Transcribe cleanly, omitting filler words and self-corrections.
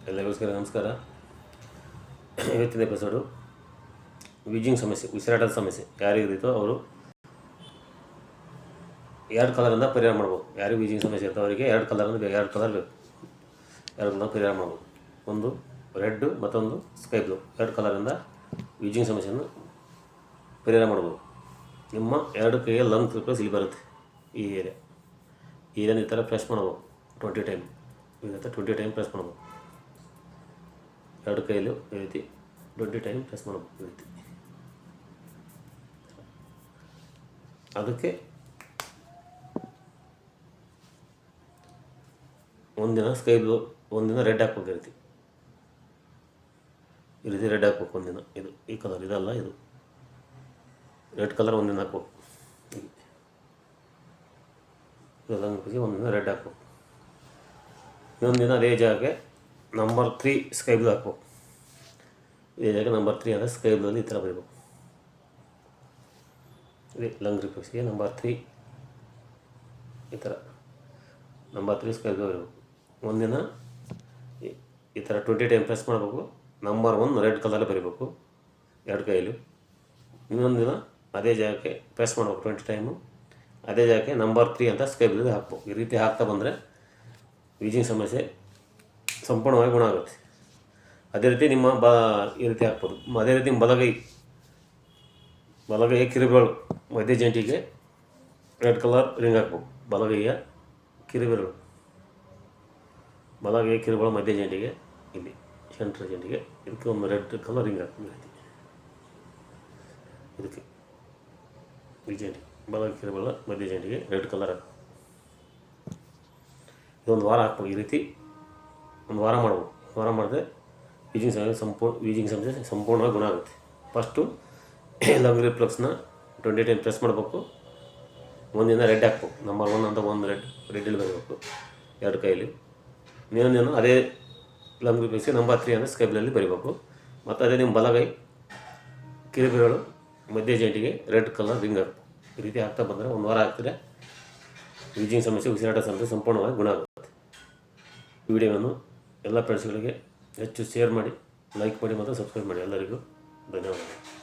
ಎಲ್ಲರಿಗೋಸ್ಕರ ನಮಸ್ಕಾರ. ಇವತ್ತಿನ ಎಪಿಸೋಡು ವೀಜಿಂಗ್ ಸಮಸ್ಯೆ, ಉಸಿರಾಟದ ಸಮಸ್ಯೆ ಯಾರಿಗಿರುತ್ತೋ ಅವರು ಎರಡು ಕಲರಿಂದ ಪರಿಹಾರ ಮಾಡ್ಬೋದು. ಯಾರಿಗೆ ವೀಜಿಂಗ್ ಸಮಸ್ಯೆ ಇರ್ತೋ ಅವರಿಗೆ ಎರಡು ಕಲರ್ ಬೇಕು. ಎರಡು ಕಲರ್ ಪರಿಹಾರ ಮಾಡ್ಬೋದು. ಒಂದು ರೆಡ್, ಮತ್ತೊಂದು ಸ್ಕೈ ಬ್ಲೂ. ಎರಡು ಕಲರಿಂದ ವೀಜಿಂಗ್ ಸಮಸ್ಯೆಯನ್ನು ಪರಿಹಾರ ಮಾಡ್ಬೋದು. ನಿಮ್ಮ ಎರಡು ಕೈಗೆ ಲಂಗ್ ಪ್ಲಸ್ ಇಲ್ಲಿ ಬರುತ್ತೆ. ಈ ಏರಿಯಾನ ಈ ಥರ ಪ್ರೆಸ್ ಮಾಡ್ಬೋದು 20 ಟೈಮ್. ಈ ಥರ 20 ಟೈಮ್ ಪ್ರೆಸ್ ಮಾಡ್ಬೋದು. ಎರಡು ಕೈಯಲ್ಲೂ ಈ ರೀತಿ 20 ಟೈಮ್ ಪ್ರೆಸ್ ಮಾಡ್ಬೋದು. ಈ ರೀತಿ ಅದಕ್ಕೆ ಒಂದಿನ ಸ್ಕೈ ಬ್ಲೂ, ಒಂದಿನ ರೆಡ್ ಹಾಕ್ಬೇಕು. ಈ ರೀತಿ ರೆಡ್ ಹಾಕ್ಬೇಕು ಒಂದಿನ. ಇದು ಈ ಕಲರ್ ಇದಲ್ಲ, ಇದು ರೆಡ್ ಕಲರ್ ಒಂದಿನ ಹಾಕ್ಬೇಕು. ಇದೆಲ್ಲ ಒಂದಿನ ರೆಡ್ ಹಾಕ್ಬೇಕು. ಇನ್ನೊಂದಿನ ಅದೇ ಜಾಗಕ್ಕೆ ನಂಬರ್ 3 ಸ್ಕೈ ಬ್ಲೂ ಹಾಕ್ಬೇಕು. ಇದೇ ಜಾಗ ನಂಬರ್ 3 ಅಂದರೆ ಸ್ಕೈ ಬ್ಲೂಲ್ಲಿ ಈ ಥರ ಬರೀಬೇಕು. ಇದೇ ಲಂಗ್ ರಿಫ್ಲೆಕ್ಸ್ಗೆ ನಂಬರ್ 3 ಈ ಥರ ನಂಬರ್ 3 ಸ್ಕೈ ಬ್ಲೂ ಬರೀಬೇಕು. ಒಂದಿನ ಈ ಥರ 20 ಟೈಮ್ ಪ್ರೆಸ್ ಮಾಡಬೇಕು. ನಂಬರ್ 1 ರೆಡ್ ಕಲರಲ್ಲಿ ಬರೀಬೇಕು ಎರಡು ಕೈಯಲ್ಲಿ. ಇನ್ನೊಂದು ದಿನ ಅದೇ ಜಾಗಕ್ಕೆ ಪ್ರೆಸ್ ಮಾಡಬೇಕು 20 ಟೈಮು. ಅದೇ ಜಾಗಕ್ಕೆ ನಂಬರ್ 3 ಅಂತ ಸ್ಕೈ ಬ್ಲೂ ಹಾಕ್ಬೇಕು. ಈ ರೀತಿ ಹಾಕ್ತಾ ಬಂದರೆ ವೀಜಿಂಗ್ ಸಮಸ್ಯೆ ಸಂಪೂರ್ಣವಾಗಿ ಗುಣ ಆಗುತ್ತೆ. ಅದೇ ರೀತಿ ನಿಮ್ಮ ಈ ರೀತಿ ಹಾಕ್ಬೋದು. ಅದೇ ರೀತಿ ಬಲಗೈ ಕಿರುಬೆರಳು ಮಧ್ಯ ಜಂಟಿಗೆ ರೆಡ್ ಕಲರ್ ರಿಂಗ್ ಹಾಕ್ಬೇಕು. ಬಲಗೈಯ ಕಿರುಬೆರಳು ಮಧ್ಯ ಜಂಟಿಗೆ, ಇಲ್ಲಿ ಸೆಂಟ್ರ್ ಜಂಟಿಗೆ ಇದಕ್ಕೆ ಒಂದು ರೆಡ್ ಕಲರ್ ರಿಂಗ್ ಹಾಕ್ಬೇಕು. ಇದಕ್ಕೆ ಈ ಜಂಟಿ ಬಲಗೈ ಕಿರುಬೆರಳು ಮಧ್ಯ ಜಂಟಿಗೆ ರೆಡ್ ಕಲರ್ ಹಾಕ್ಬೇಕು. ಇದೊಂದು ವಾರ ಹಾಕ್ಬೇಕು. ಈ ರೀತಿ ಒಂದು ವಾರ ಮಾಡ್ಬೇಕು. ವಾರ ಮಾಡಿದ್ರೆ ವೀಜಿಂಗ್ ಸಮಸ್ಯೆ ಸಂಪೂರ್ಣವಾಗಿ ಗುಣ ಆಗುತ್ತೆ. ಫಸ್ಟು ಲಂಗ್ ರಿಫ್ಲೆಕ್ಸ್ನ 20 ಟೈಮ್ ಪ್ರೆಸ್ ಮಾಡಬೇಕು. ಒಂದಿನ ರೆಡ್ ಹಾಕ್ಬೇಕು. ನಂಬರ್ 1 ಅಂತ ಒಂದು ರೆಡ್ಡಲ್ಲಿ ಬರಬೇಕು ಎರಡು ಕೈಯಲ್ಲಿ. ಇನ್ನೊಂದಿನ ಅದೇ ಲಂಗ್ ರಿಫ್ಲೆಕ್ಸ್ಗೆ ನಂಬರ್ 3 ಅಂದರೆ ಸ್ಕೈ ಬ್ಲೂಲ್ಲಿ ಬರೀಬೇಕು. ಮತ್ತು ಅದೇ ನಿಮ್ಮ ಬಲಗೈ ಕಿರುಬೆರಳು ಮಧ್ಯ ಜಂಟಿಗೆ ರೆಡ್ ಕಲರ್ ರಿಂಗ್ ಹಾಕ್ಬೇಕು. ಈ ರೀತಿ ಹಾಕ್ತಾ ಬಂದರೆ ಒಂದು ವಾರ ಆಗ್ತದೆ ವೀಜಿಂಗ್ ಸಮಸ್ಯೆ, ಉಸಿರಾಟ ಸಮಸ್ಯೆ ಸಂಪೂರ್ಣವಾಗಿ ಗುಣ ಆಗುತ್ತೆ. ಈ ವಿಡಿಯೋವನ್ನು ಎಲ್ಲ ಫ್ರೆಂಡ್ಸ್ಗಳಿಗೆ ಹೆಚ್ಚು ಶೇರ್ ಮಾಡಿ, ಲೈಕ್ ಮಾಡಿ ಮತ್ತು ಸಬ್ಸ್ಕ್ರೈಬ್ ಮಾಡಿ. ಎಲ್ಲರಿಗೂ ಧನ್ಯವಾದಗಳು.